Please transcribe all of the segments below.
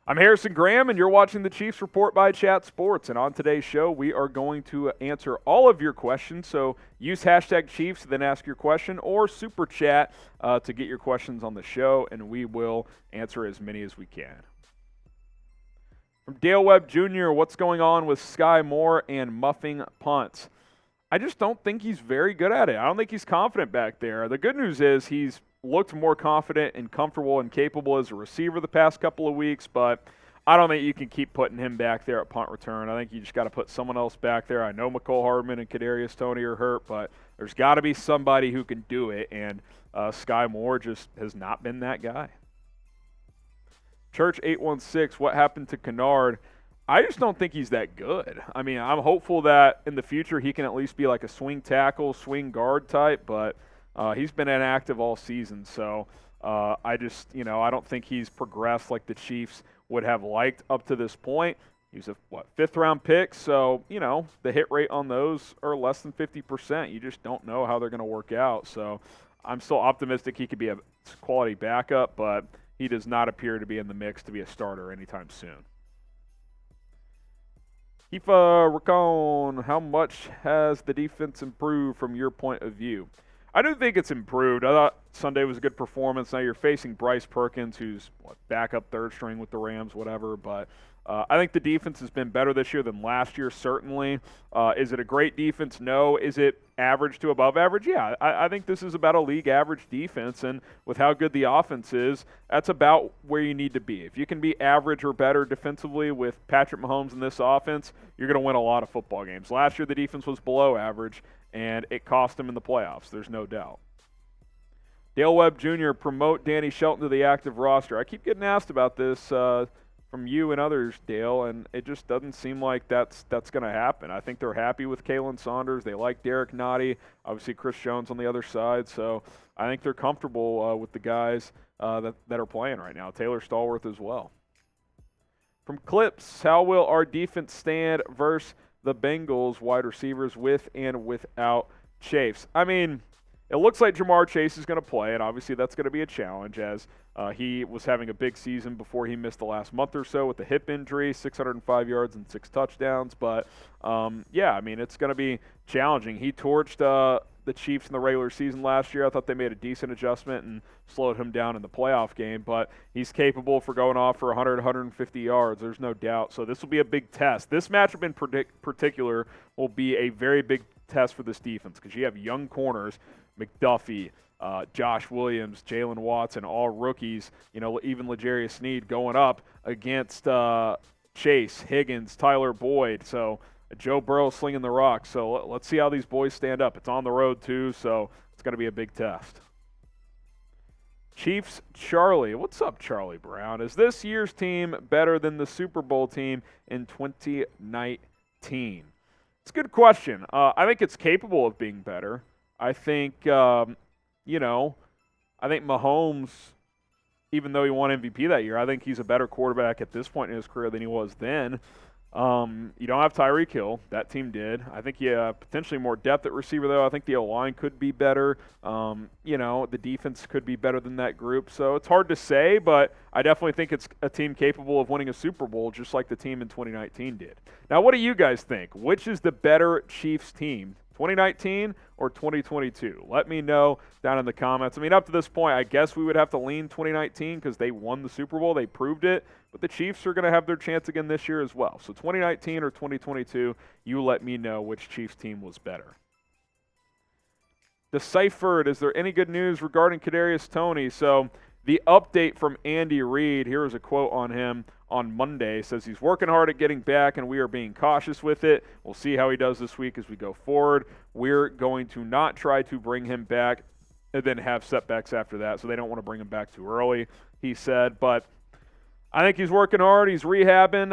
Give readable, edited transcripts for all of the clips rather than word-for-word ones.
I'm Harrison Graham, and you're watching the Chiefs Report by Chat Sports. And on today's show, we are going to answer all of your questions. So use hashtag Chiefs to then ask your question, or Super Chat to get your questions on the show, and we will answer as many as we can. From Dale Webb Jr., what's going on with Skyy Moore and muffing punts? I just don't think he's very good at it. I don't think he's confident back there. The good news is he's looked more confident and comfortable and capable as a receiver the past couple of weeks, but I don't think you can keep putting him back there at punt return. I think you just got to put someone else back there. I know McCole Hardman and Kadarius Toney are hurt, but there's got to be somebody who can do it, and Skyy Moore just has not been that guy. Church 816, what happened to Kinnard? I just don't think he's that good. I mean, I'm hopeful that in the future he can at least be like a swing tackle, swing guard type, but he's been inactive all season, so I don't think he's progressed like the Chiefs would have liked up to this point. He's a, fifth-round pick, so, the hit rate on those are less than 50%. You just don't know how they're going to work out, so I'm still optimistic he could be a quality backup, but he does not appear to be in the mix to be a starter anytime soon. Kifa Racone, how much has the defense improved from your point of view? I do think it's improved. I thought Sunday was a good performance. Now you're facing Bryce Perkins, who's backup third string with the Rams, whatever. But I think the defense has been better this year than last year, certainly. Is it a great defense? No. Is it average to above average? Yeah. I think this is about a league average defense, and with how good the offense is, that's about where you need to be. If you can be average or better defensively with Patrick Mahomes in this offense, you're going to win a lot of football games. Last year the defense was below average, and it cost him in the playoffs. There's no doubt. Dale Webb Jr., promote Danny Shelton to the active roster. I keep getting asked about this from you and others, Dale, and it just doesn't seem like that's going to happen. I think they're happy with Kalen Saunders. They like Derek Nottie. Obviously, Chris Jones on the other side. So I think they're comfortable with the guys that are playing right now. Taylor Stallworth as well. From Clips, how will our defense stand versus the Bengals wide receivers with and without Chase? I mean, it looks like Jamar Chase is going to play, and obviously that's going to be a challenge as he was having a big season before he missed the last month or so with a hip injury, 605 yards and 6 touchdowns. But, it's going to be challenging. He torched the Chiefs in the regular season last year. I thought they made a decent adjustment and slowed him down in the playoff game, but he's capable for going off for 100, 150 yards. There's no doubt. So this will be a big test. This matchup in particular will be a very big test for this defense because you have young corners, McDuffie, Josh Williams, Jalen Watson, all rookies, even L'Jarius Sneed going up against Chase, Higgins, Tyler Boyd. So Joe Burrow slinging the rock. So let's see how these boys stand up. It's on the road too, so it's going to be a big test. Chiefs Charlie. What's up, Charlie Brown? Is this year's team better than the Super Bowl team in 2019? It's a good question. I think it's capable of being better. I think, I think Mahomes, even though he won MVP that year, I think he's a better quarterback at this point in his career than he was then. You don't have Tyreek Hill. That team did. I think you have potentially more depth at receiver, though. I think the O-line could be better. The defense could be better than that group. So it's hard to say, but I definitely think it's a team capable of winning a Super Bowl just like the team in 2019 did. Now, what do you guys think? Which is the better Chiefs team, 2019 or 2022? Let me know down in the comments. I mean, up to this point, I guess we would have to lean 2019 because they won the Super Bowl. They proved it. But the Chiefs are going to have their chance again this year as well. So 2019 or 2022, you let me know which Chiefs team was better. Deciphered, is there any good news regarding Kadarius Toney? So the update from Andy Reid, here is a quote on him on Monday, says he's working hard at getting back and we are being cautious with it. We'll see how he does this week as we go forward. We're going to not try to bring him back and then have setbacks after that, so they don't want to bring him back too early, he said. But I think he's working hard. He's rehabbing.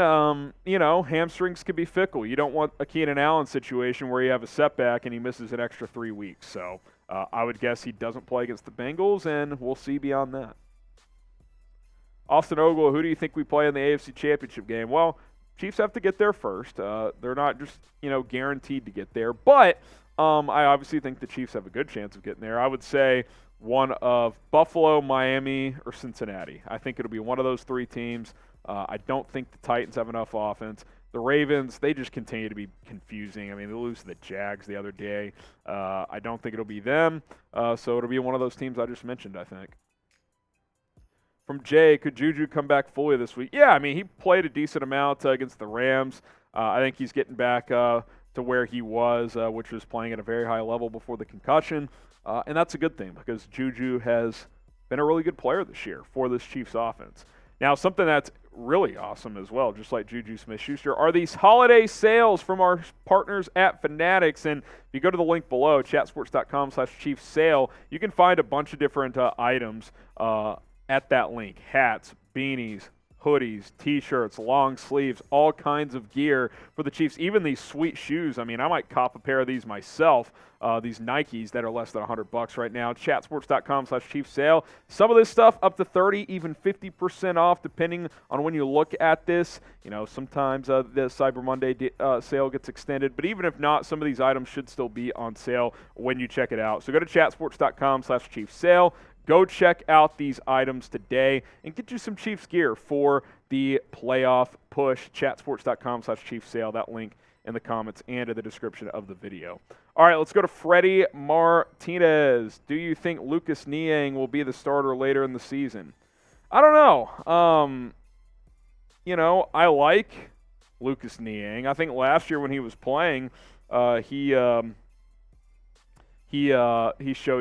Hamstrings can be fickle. You don't want a Keenan Allen situation where you have a setback and he misses an extra 3 weeks. So I would guess he doesn't play against the Bengals, and we'll see beyond that. Austin Ogle, who do you think we play in the AFC Championship game? Well, Chiefs have to get there first. They're not just, guaranteed to get there. But I obviously think the Chiefs have a good chance of getting there. I would say one of Buffalo, Miami, or Cincinnati. I think it'll be one of those three teams. I don't think the Titans have enough offense. The Ravens, they just continue to be confusing. I mean, they lose to the Jags the other day. I don't think it'll be them. So it'll be one of those teams I just mentioned, I think. From Jay, could JuJu come back fully this week? Yeah, I mean, he played a decent amount against the Rams. I think he's getting back to where he was, which was playing at a very high level before the concussion. And that's a good thing because JuJu has been a really good player this year for this Chiefs offense. Now, something that's really awesome as well, just like JuJu Smith-Schuster, are these holiday sales from our partners at Fanatics. And if you go to the link below, chatsports.com/Chiefs sale, you can find a bunch of different items at that link. Hats, beanies, hoodies, T-shirts, long sleeves, all kinds of gear for the Chiefs. Even these sweet shoes. I mean, I might cop a pair of these myself. These Nikes that are less than $100 right now. Chatsports.com/Chiefs sale. Some of this stuff up to 30, even 50% off, depending on when you look at this. You know, sometimes the Cyber Monday sale gets extended, but even if not, some of these items should still be on sale when you check it out. So go to chatsports.com/Chiefs sale. Go check out these items today and get you some Chiefs gear for the playoff push. Chatsports.com/Chiefs sale. That link in the comments and in the description of the video. All right, let's go to Freddie Martinez. Do you think Lucas Niang will be the starter later in the season? I don't know. You know, I like Lucas Niang. I think last year when he was playing, he showed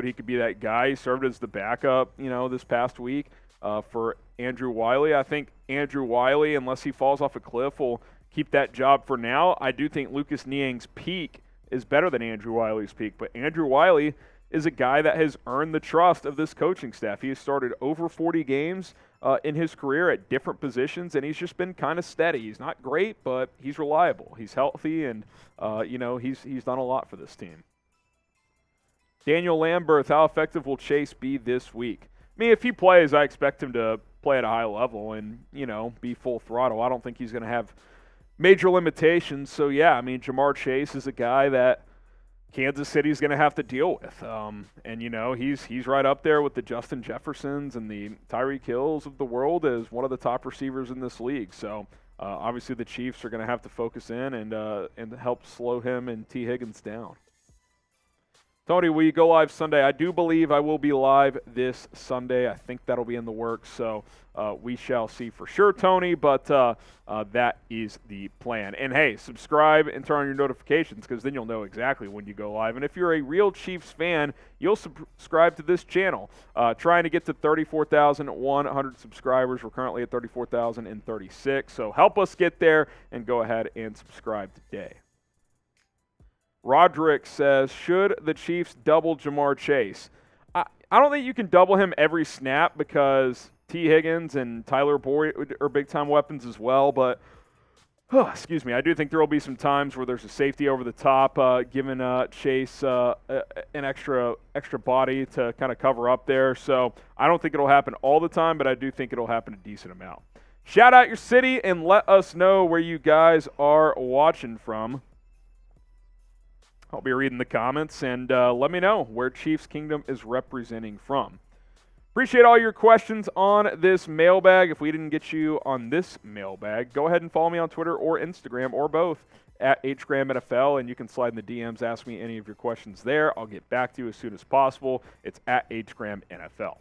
he could be that guy. He served as the backup, you know, this past week for Andrew Wiley. I think Andrew Wiley, unless he falls off a cliff, will keep that job for now. I do think Lucas Niang's peak is better than Andrew Wiley's peak, but Andrew Wiley is a guy that has earned the trust of this coaching staff. He has started over 40 games in his career at different positions, and he's just been kind of steady. He's not great, but he's reliable. He's healthy, and you know, he's done a lot for this team. Daniel Lamberth, how effective will Chase be this week? I mean, if he plays, I expect him to play at a high level and, you know, be full throttle. I don't think he's going to have major limitations. So, yeah, I mean, Jamar Chase is a guy that Kansas City's going to have to deal with. And, you know, he's right up there with the Justin Jeffersons and the Tyreek Hills of the world as one of the top receivers in this league. So, obviously the Chiefs are going to have to focus in and help slow him and T. Higgins down. Tony, will you go live Sunday? I do believe I will be live this Sunday. I think that'll be in the works, so we shall see for sure, Tony, but that is the plan. And, hey, subscribe and turn on your notifications because then you'll know exactly when you go live. And if you're a real Chiefs fan, you'll subscribe to this channel. Trying to get to 34,100 subscribers. We're currently at 34,036, so help us get there and go ahead and subscribe today. Roderick says, should the Chiefs double Jamar Chase? I don't think you can double him every snap because T. Higgins and Tyler Boyd are big-time weapons as well. But, excuse me, I do think there will be some times where there's a safety over the top, giving Chase an extra body to kind of cover up there. So I don't think it'll happen all the time, but I do think it'll happen a decent amount. Shout out your city and let us know where you guys are watching from. I'll be reading the comments, and let me know where Chiefs Kingdom is representing from. Appreciate all your questions on this mailbag. If we didn't get you on this mailbag, go ahead and follow me on Twitter or Instagram or both at HGramNFL, and you can slide in the DMs, ask me any of your questions there. I'll get back to you as soon as possible. It's at HGramNFL.